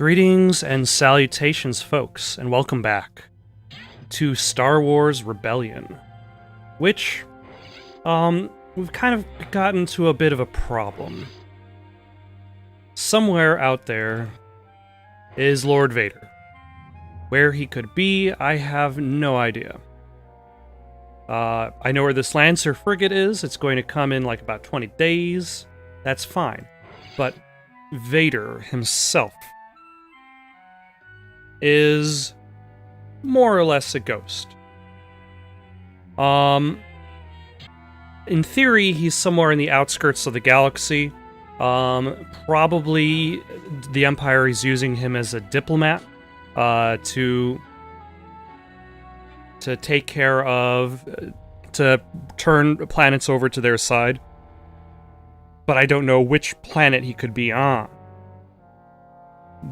Greetings and salutations, folks, and welcome back to Star Wars Rebellion, which, we've kind of gotten to a bit of a problem. Somewhere out there is Lord Vader. Where he could be, I have no idea. I know where this Lancer frigate is. It's going to come in like about 20 days. That's fine. But Vader himself is more or less a ghost. In theory, he's somewhere in the outskirts of the galaxy. Probably the Empire is using him as a diplomat to take care of, to turn planets over to their side. But I don't know which planet he could be on.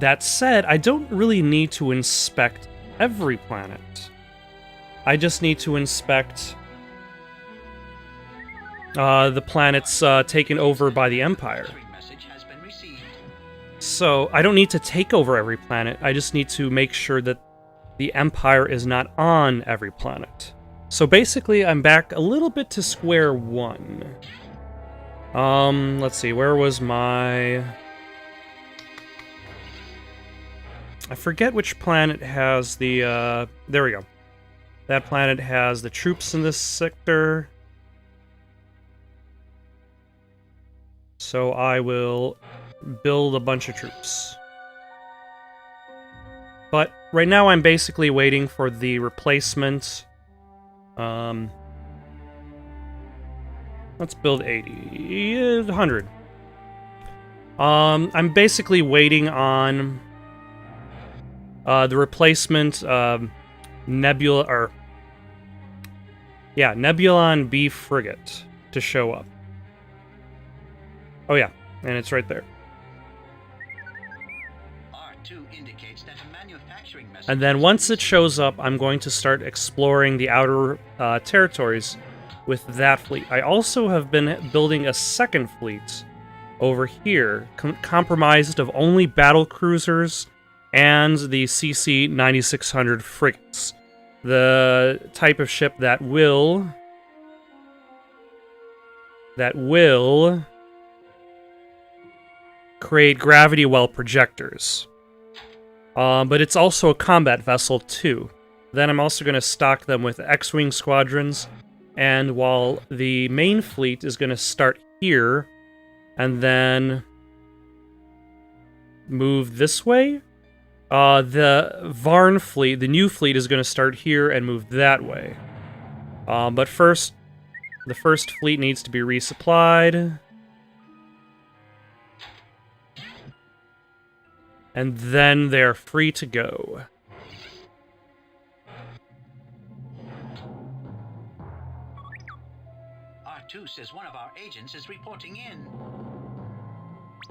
That said, I don't really need to inspect every planet. I just need to inspect the planets taken over by the Empire. So, I don't need to take over every planet, I just need to make sure that the Empire is not on every planet. So basically, I'm back a little bit to square one. Let's see, where was my... I forget which planet has the, there we go. That planet has the troops in this sector. So I will build a bunch of troops. But right now I'm basically waiting for the replacement. Let's build 80, 100. I'm basically waiting on the replacement Nebulon B frigate to show up. Oh yeah, and it's right there. And then once it shows up, I'm going to start exploring the outer territories with that fleet. I also have been building a second fleet over here, comprised of only battle cruisers and the CC 9600 frigates. The type of ship that will create gravity well projectors. But it's also a combat vessel too. Then I'm also going to stock them with X-Wing squadrons, and while the main fleet is going to start here, and then move this way, the Varn fleet, the new fleet, is going to start here and move that way. But first, the first fleet needs to be resupplied. And then they're free to go. R2 says one of our agents is reporting in.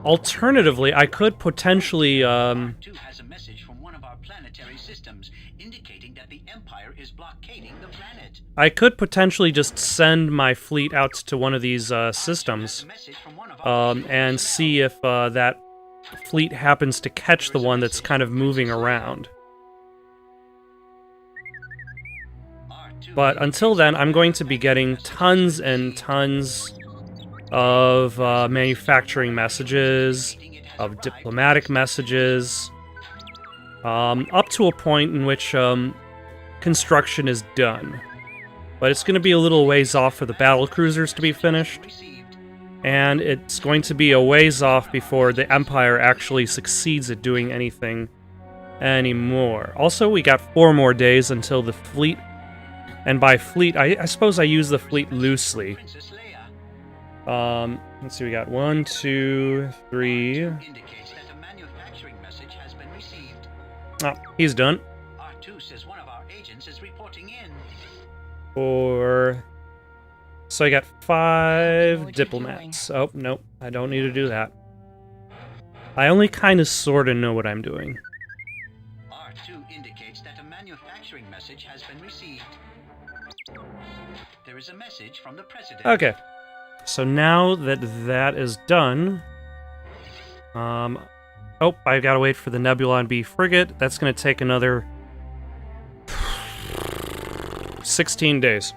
Alternatively, I could potentially, R2 has a message from one of our planetary systems indicating that the Empire is blockading the planet. I could potentially just send my fleet out to one of these systems and see if that fleet happens to catch the one that's kind of moving around. But until then, I'm going to be getting tons and tons of manufacturing messages, of diplomatic messages, up to a point in which construction is done. But it's going to be a little ways off for the battle cruisers to be finished. And it's going to be a ways off before the Empire actually succeeds at doing anything anymore. Also, we got 4 more days until the fleet, and by fleet, I suppose I use the fleet loosely. Let's see, we got 1, 2, 3. Oh, he's done. 4. So I got 5 diplomats. Oh, nope, I don't need to do that. I only kind of sort of know what I'm doing. R2 indicates that a manufacturing message has been received. There is a message from the President. Okay, so now that that is done, Oh, I gotta wait for the Nebulon B frigate. That's gonna take another 16 days.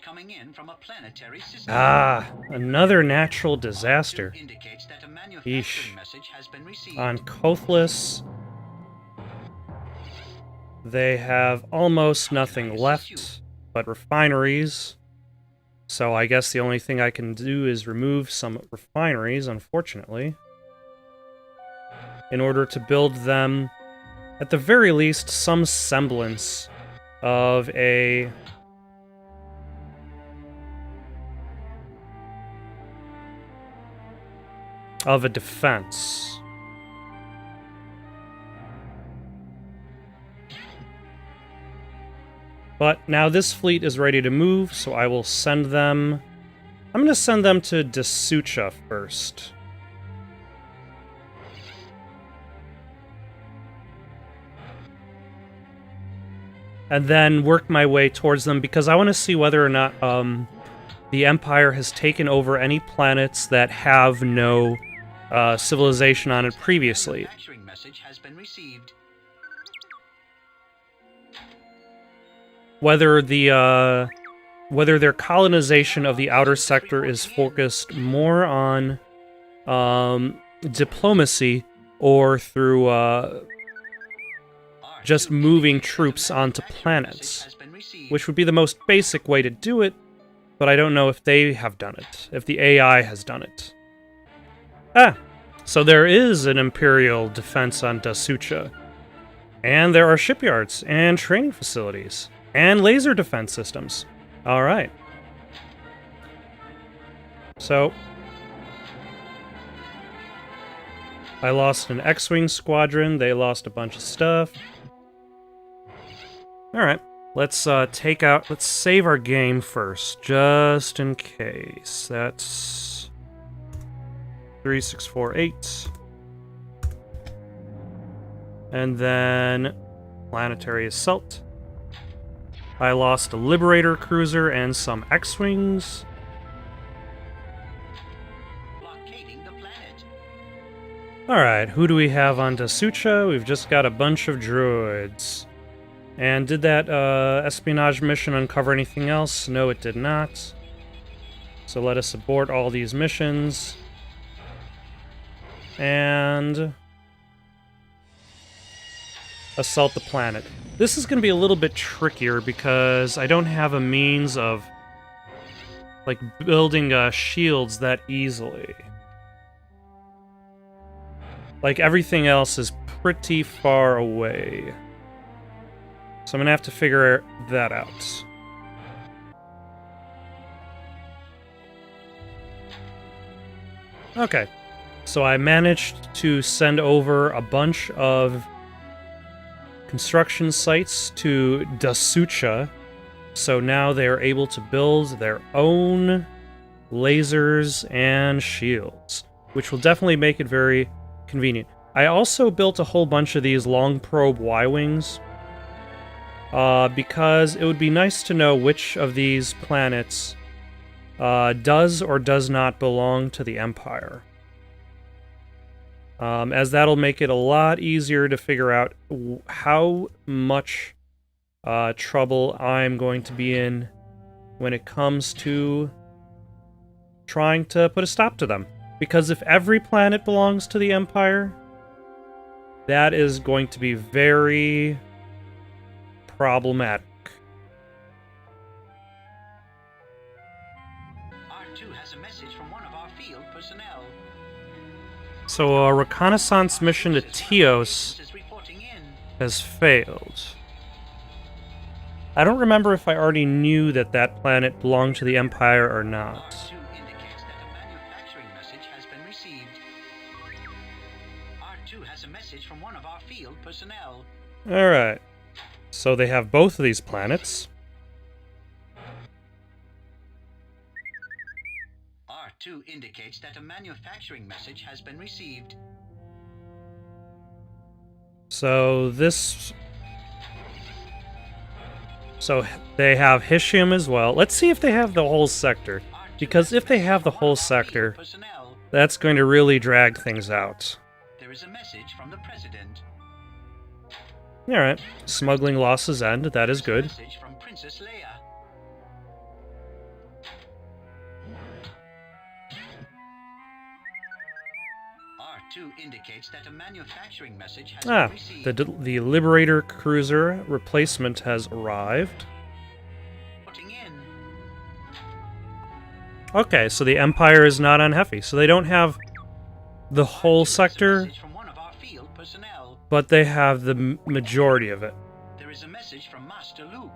Coming in from a planetary system. Ah, another natural disaster. Indicates that a manufacturing Yeesh. message has been received. On Kothless, they have almost nothing left but refineries. So I guess the only thing I can do is remove some refineries, unfortunately, in order to build them, at the very least, some semblance of a defense. But now this fleet is ready to move, so I will send them... I'm going to send them to Dasucha first. And then work my way towards them, because I want to see whether or not the Empire has taken over any planets that have no civilization on it previously. Manufacturing message has been received. Whether their colonization of the outer sector is focused more on diplomacy or through just moving troops onto planets, which would be the most basic way to do it, but I don't know if they have done it, if the AI has done it. Ah, so there is an Imperial defense on Dasucha, and there are shipyards and training facilities. And laser defense systems. Alright. So, I lost an X-Wing squadron. They lost a bunch of stuff. Alright. Let's save our game first, just in case. That's 3648. And then Planetary Assault. I lost a Liberator cruiser and some X-Wings. Blockading the planet. Alright, who do we have on Dasucha? We've just got a bunch of droids. And did that espionage mission uncover anything else? No, it did not. So let us abort all these missions. And assault the planet. This is going to be a little bit trickier because I don't have a means of like building shields that easily. Like everything else is pretty far away. So I'm going to have to figure that out. Okay. So I managed to send over a bunch of construction sites to Dasucha, so now they are able to build their own lasers and shields, which will definitely make it very convenient. I also built a whole bunch of these long probe Y-Wings, because it would be nice to know which of these planets does or does not belong to the Empire. As that'll make it a lot easier to figure out how much trouble I'm going to be in when it comes to trying to put a stop to them. Because if every planet belongs to the Empire, that is going to be very problematic. R2 has a message from one of our field personnel. So a reconnaissance mission to Teos has failed. I don't remember if I already knew that that planet belonged to the Empire or not. R2 indicates that a manufacturing message has been received. R2 has a message from one of our field personnel. Alright. So they have both of these planets. R2 indicates that a manufacturing message has been received. So this... So they have Hishium as well. Let's see if they have the whole sector. Because if they have the whole sector, that's going to really drag things out. There is a message from the President. Alright. Smuggling losses end. That is good. Message from Princess Leia. R2 indicates that a manufacturing message has been received. The Liberator cruiser replacement has arrived. Putting in. Okay, so the Empire is not on Heffy, so they don't have the whole sector, Message from one of our field personnel. but they have the majority of it. There is a message from Master Luke.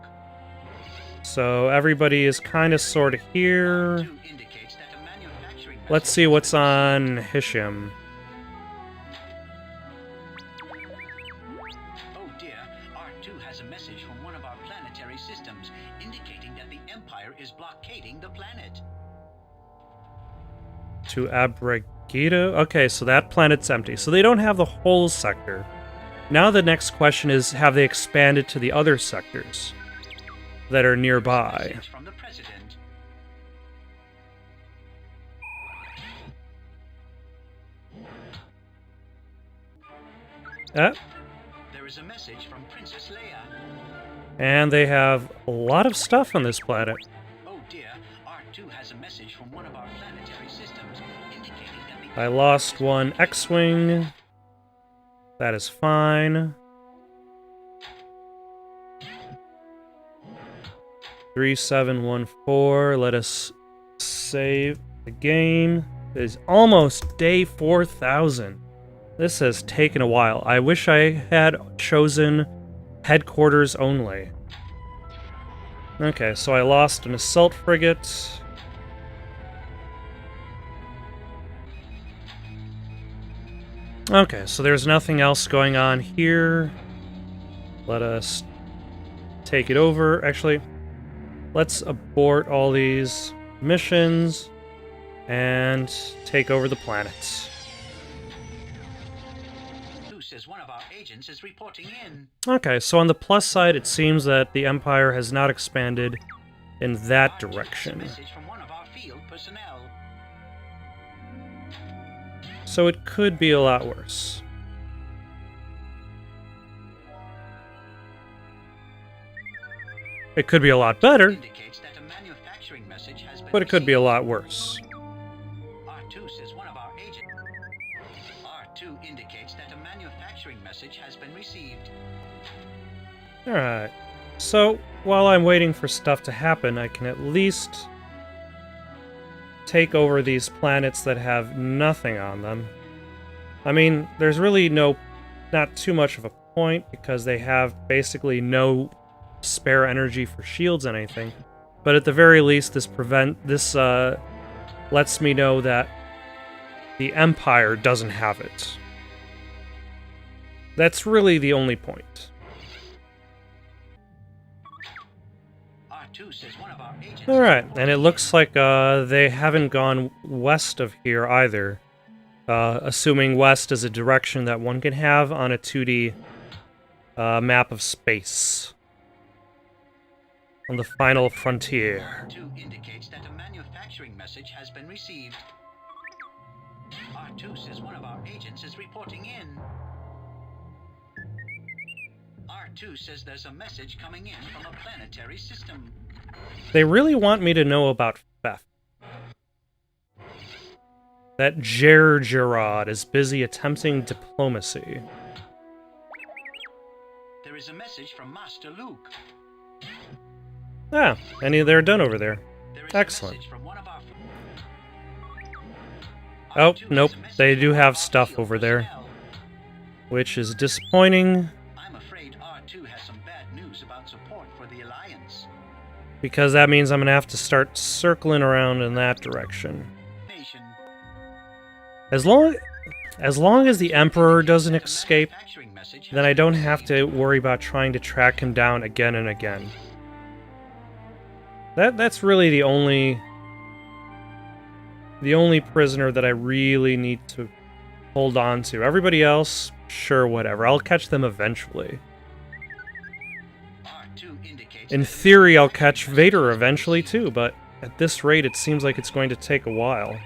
So everybody is kind of sort of here. R2 indicates that a manufacturing Let's message see has what's been on Hisham. Oh dear, R2 has a message from one of our planetary systems indicating that the Empire is blockading the planet. To Abregito? Okay, so that planet's empty. So they don't have the whole sector. Now the next question is, have they expanded to the other sectors that are nearby? Message from the President. Eh? There is a message from Princess Leia. And they have a lot of stuff on this planet. Oh dear, R2 has a message from one of our planetary systems indicating that the I lost one X-Wing. That is fine. 3714. Let us save the game. It is almost day 4000. This has taken a while. I wish I had chosen headquarters only. Okay, so I lost an assault frigate. Okay, so there's nothing else going on here. Let us take it over. Actually, let's abort all these missions and take over the planet. Who says one of our agents is reporting in? Okay, so on the plus side, it seems that the Empire has not expanded in that R2 has a direction. message from one of our field personnel. So it could be a lot worse. It could be a lot better, Indicates that a manufacturing message has been but it could be a received. lot worse. R2 says one of our agents. R2 indicates that a manufacturing message has been received. Alright, so while I'm waiting for stuff to happen, I can at least take over these planets that have nothing on them. I mean, there's really not too much of a point, because they have basically no spare energy for shields and anything. But at the very least, this lets me know that the Empire doesn't have it. That's really the only point. R2 says one of our agents. Alright, and it looks like they haven't gone west of here either. Assuming west is a direction that one can have on a 2D map of space. On the final frontier. R2 indicates that a manufacturing message has been received. R2 says one of our agents is reporting in. R2 says there's a message coming in from a planetary system. They really want me to know about theft. That Gerard is busy attempting diplomacy. There is a message from Master Luke. Ah, and they're done over there. There is Excellent. a message from one of our Oh, R2 nope, has a message they do from have one of our stuff field over there, personnel. which is disappointing, I'm afraid R2 has some bad news about support for the Alliance. because that means I'm gonna have to start circling around in that direction. Nation. As long as the Emperor doesn't That a escape, manufacturing message then has I been don't have to received. worry about trying to track him down again and again. That's really the only prisoner that I really need to hold on to. Everybody else, sure, whatever. I'll catch them eventually. R2 indicates In that a theory, I'll manufacturing catch message Vader has been eventually received. too, but at this rate, it seems like it's going to take a while.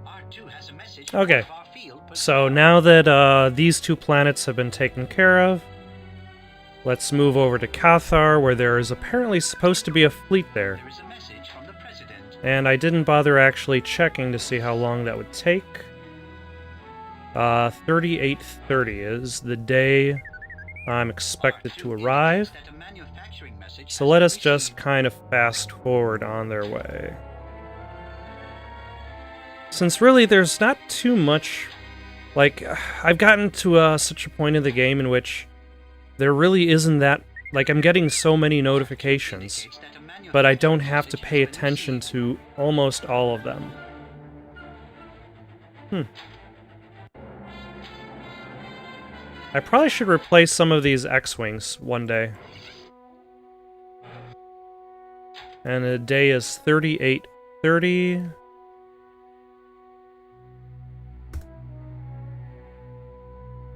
R2 has Okay, Our field so now that these two planets have been taken care of, let's move over to Cathar, where there is apparently supposed to be a fleet there. there is a message from the president. And I didn't bother actually checking to see how long that would take. 3830 is the day I'm expected to arrive. That a manufacturing message So has let been us just received. kind of fast forward on their way. Since really there's not too much... Like, I've gotten to such a point in the game in which there really isn't that... Like, I'm getting so many notifications, Indicates that a manufacturing but I don't have to message pay has been attention received. to almost all of them. I probably should replace some of these X-Wings one day. And the day is 3830.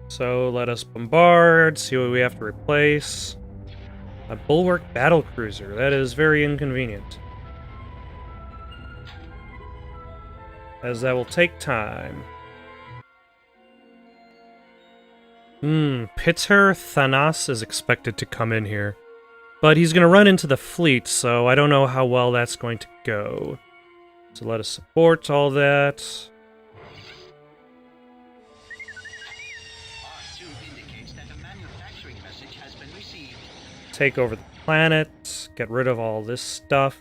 So let us bombard, see what we have to replace. A Bulwark battlecruiser. That is very inconvenient, as that will take time. Pitter Thanos is expected to come in here. But he's going to run into the fleet, so I don't know how well that's going to go. So let us support all that. R2 indicates that a manufacturing message has been received. Take over the planet. Get rid of all this stuff.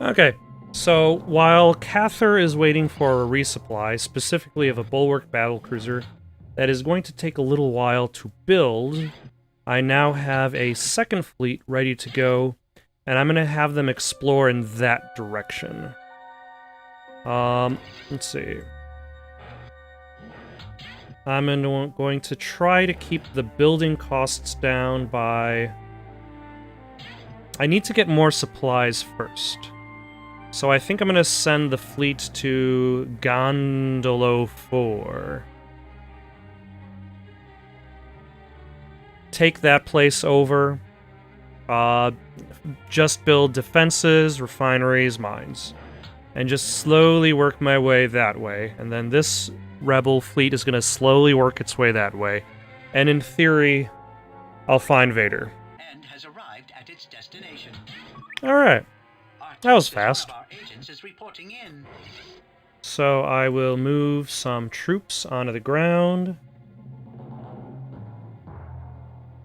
Okay. So, while Cathar is waiting for a resupply, specifically of a Bulwark battlecruiser, that is going to take a little while to build, I now have a second fleet ready to go, and I'm going to have them explore in that direction. Let's see. I'm going to try to keep the building costs down by... I need to get more supplies first. So I think I'm going to send the fleet to Gondolo 4. Take that place over. Just build defenses, refineries, mines. And just slowly work my way that way. And then this rebel fleet is going to slowly work its way that way. And in theory, I'll find Vader. And has arrived at its destination. Alright. That was R2 says fast. One of our agents is reporting in. So I will move some troops onto the ground.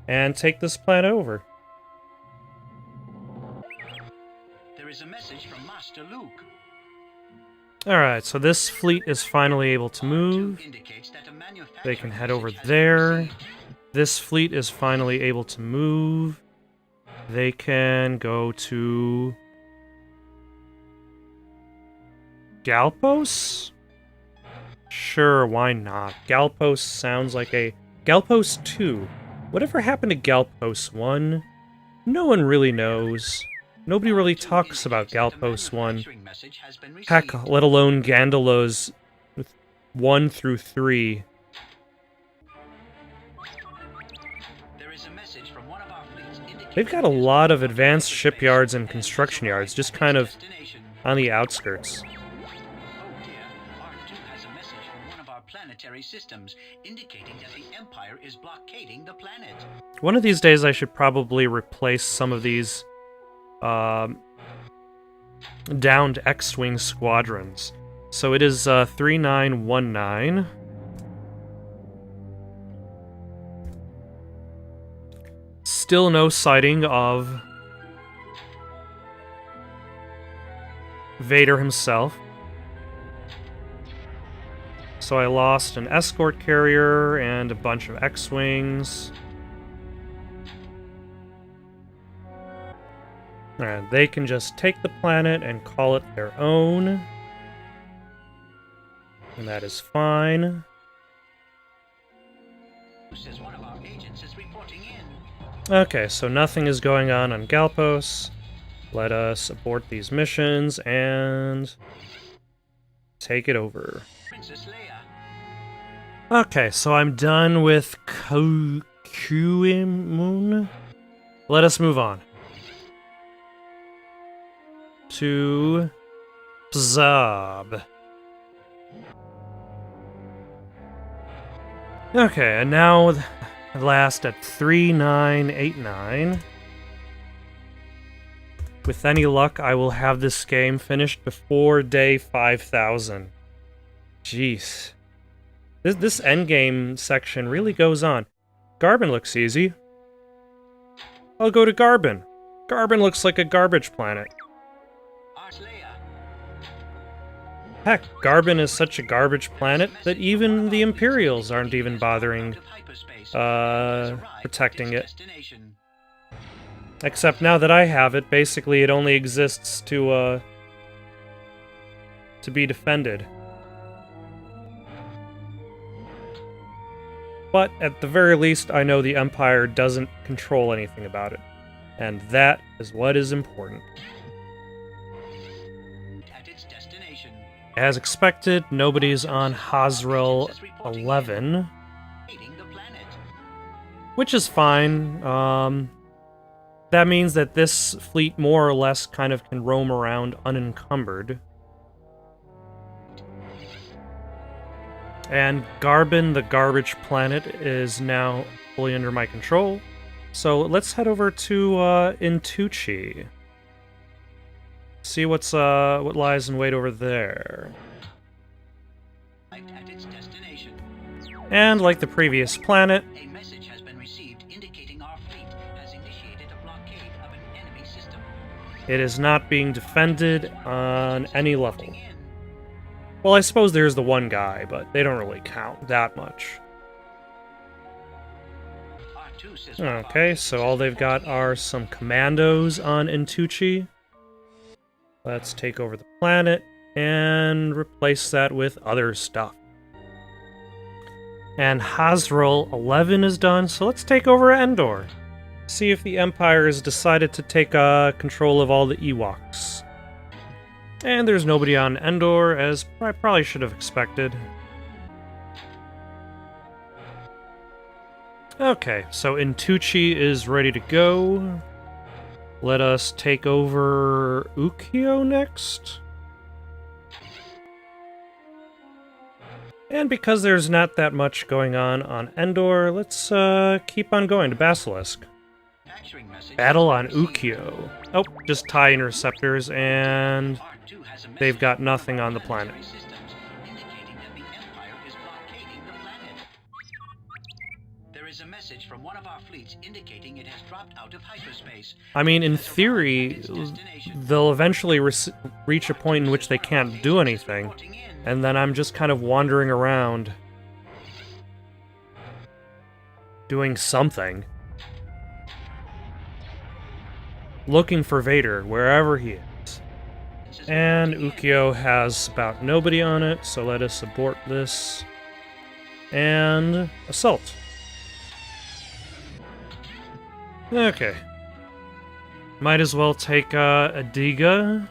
And take this planet over. There is a message from Master Luke. Alright, so this fleet is finally able to move. R2 indicates that a manufacturing They can head over message has been there. received. This fleet is finally able to move. They can go to... Galpos? Sure, why not? Galpos sounds like a... Galpos 2. Whatever happened to Galpos 1? No one really knows. Nobody really talks about Galpos 1. Manufacturing message has been received. Heck, let alone Gandalos 1 through 3. There is a message from one of our fleets indicating They've got a lot of advanced shipyards and construction yards, just kind of on the outskirts. Oh dear, R2 has a message from one of our planetary systems indicating that the Empire is blockading the planet. One of these days I should probably replace some of these downed X-Wing squadrons. So it is 3919. Still no sighting of Vader himself. So I lost an escort carrier and a bunch of X-Wings. And they can just take the planet and call it their own. And that is fine. Says one of our agents is reporting in. Okay, so nothing is going on Galpos. Let us abort these missions and take it over. Princess Leia. Okay, so I'm done with Kuimun. Let us move on. to Bzab. Okay, and now last at 3989. With any luck, I will have this game finished before day 5000. Jeez. This endgame section really goes on. Garbin looks easy. I'll go to Garbin. Garbin looks like a garbage planet. Heck, Garbin is such a garbage planet that even the Imperials aren't even bothering protecting it. Except now that I have it, basically it only exists to be defended. But at the very least, I know the Empire doesn't control anything about it. And that is what is important. As expected, nobody's on Hazrel 11. Which is fine. That means that this fleet more or less kind of can roam around unencumbered. And Garbin, the garbage planet, is now fully under my control. So let's head over to Intuchi. See what lies in wait over there. And like the previous planet, A message has been received indicating our fleet has initiated a blockade of an enemy system. it is not being defended on any level. Well, I suppose there's the one guy, but they don't really count that much. Okay, so all they've got are some commandos on Intuchi. Let's take over the planet and replace that with other stuff. And Hazrel 11 is done, so let's take over Endor. See if the Empire has decided to take control of all the Ewoks. And there's nobody on Endor, as I probably should have expected. Okay, so Intuchi is ready to go. Let us take over Ukyo next. And because there's not that much going on Endor, let's keep on going to Basilisk. Battle on Ukyo. Oh, just TIE interceptors, and they've got nothing on the planet. There is a message from one of our fleets indicating it has dropped out of hyperspace. I mean, in theory, they'll eventually reach a point in which they can't do anything, and then I'm just kind of wandering around doing something. Looking for Vader, wherever he is. And Ukyo has about nobody on it, so let us abort this. And assault. Okay. Might as well take Adiga.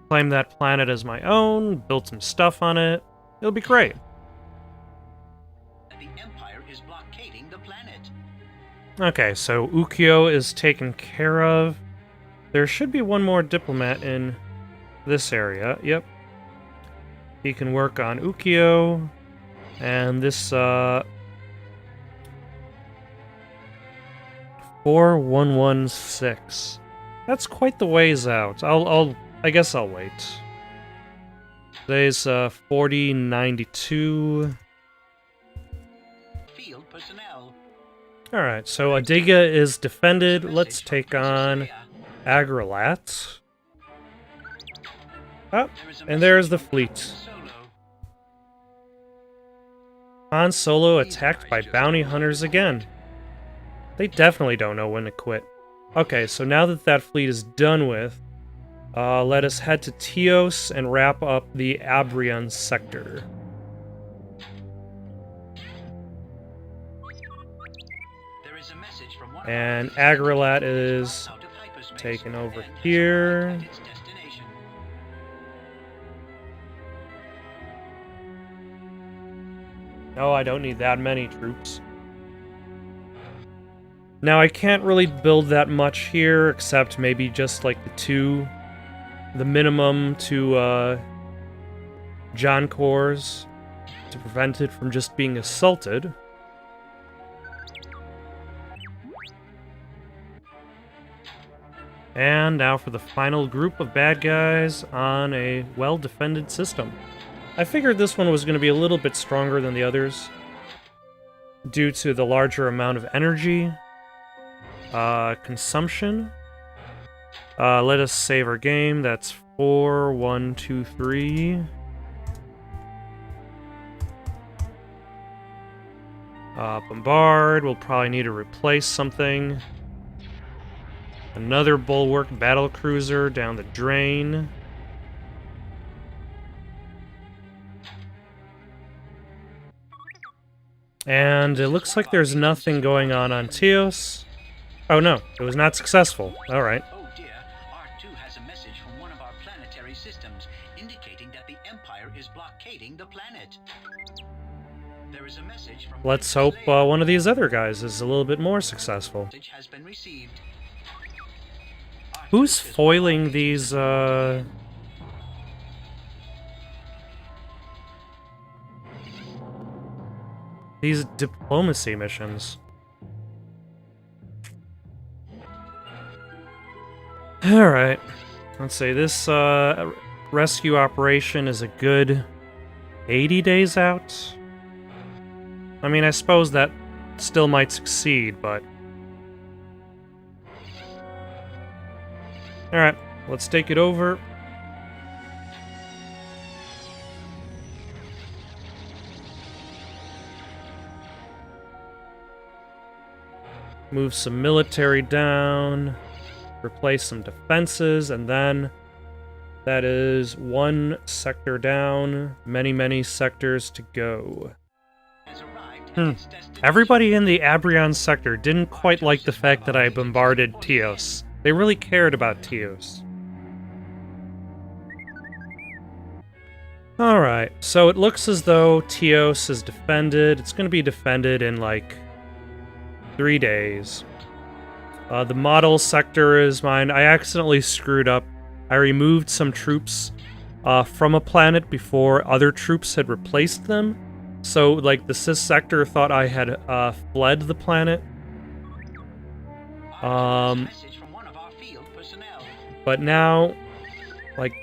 Claim that planet as my own, build some stuff on it. It'll be great. The Empire is blockading the planet. Okay, so Ukyo is taken care of. There should be one more diplomat in this area. Yep. He can work on Ukyo. And this, 4116. That's quite the ways out. I guess I'll wait. Today's 4092. Field personnel. Alright, so Adiga is defended. Let's take on Agrilat. Oh, and there's the fleet. Han Solo attacked by bounty hunters again. They definitely don't know when to quit. Okay, so now that that fleet is done with, let us head to Teos and wrap up the Abrion sector. And Agrilat is taken over here. No, I don't need that many troops. Now, I can't really build that much here, except maybe just like the minimum to John cores to prevent it from just being assaulted. And now for the final group of bad guys on a well-defended system. I figured this one was going to be a little bit stronger than the others due to the larger amount of energy consumption. Let us save our game. That's 4, 1, 2, 3. Bombard. We'll probably need to replace something. Another bulwark battlecruiser down the drain. And it looks like there's nothing going on Teos. Oh no, it was not successful. Alright. Oh dear, R2 has a message from one of our planetary systems indicating that the Empire is blockading the planet. There is a message from Let's hope one of these other guys is a little bit more successful. Has been received. Who's foiling these, these diplomacy missions? Alright. Let's say this, rescue operation is a good 80 days out? I mean, I suppose that still might succeed, but... Alright, let's take it over. Move some military down. Replace some defenses, and then... That is one sector down. Many sectors to go. Everybody in the Abrion sector didn't quite like the fact that I bombarded Teos. They really cared about Teos. Alright, so it looks as though Teos is defended. It's going to be defended in, like, 3 days. The model sector is mine. I accidentally screwed up. I removed some troops from a planet before other troops had replaced them. So, like, the Cis sector thought I had fled the planet. But now, like,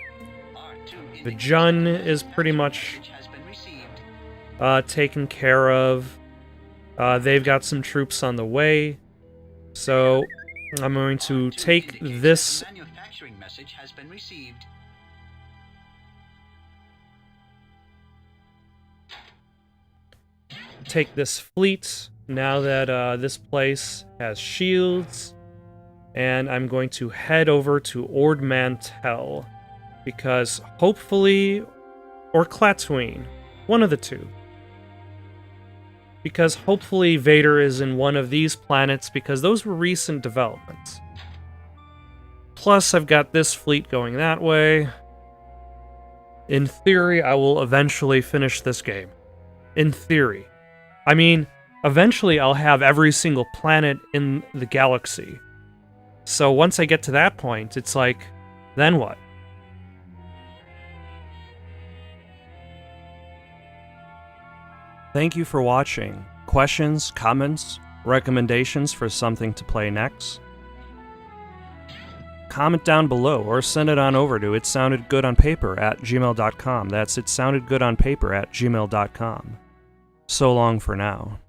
the Jun is pretty much taken care of. They've got some troops on the way. So, I'm going to take this... Take this fleet, now that this place has shields, and I'm going to head over to Ord Mantell, because hopefully, or Klatooine, one of the two. Because hopefully Vader is in one of these planets, because those were recent developments. Plus, I've got this fleet going that way. In theory, I will eventually finish this game. In theory. I mean, eventually I'll have every single planet in the galaxy. So once I get to that point, it's like, then what? Thank you for watching. Questions, comments, recommendations for something to play next? Comment down below or send it on over to itsoundedgoodonpaper@gmail.com. That's itsoundedgoodonpaper@gmail.com. So long for now.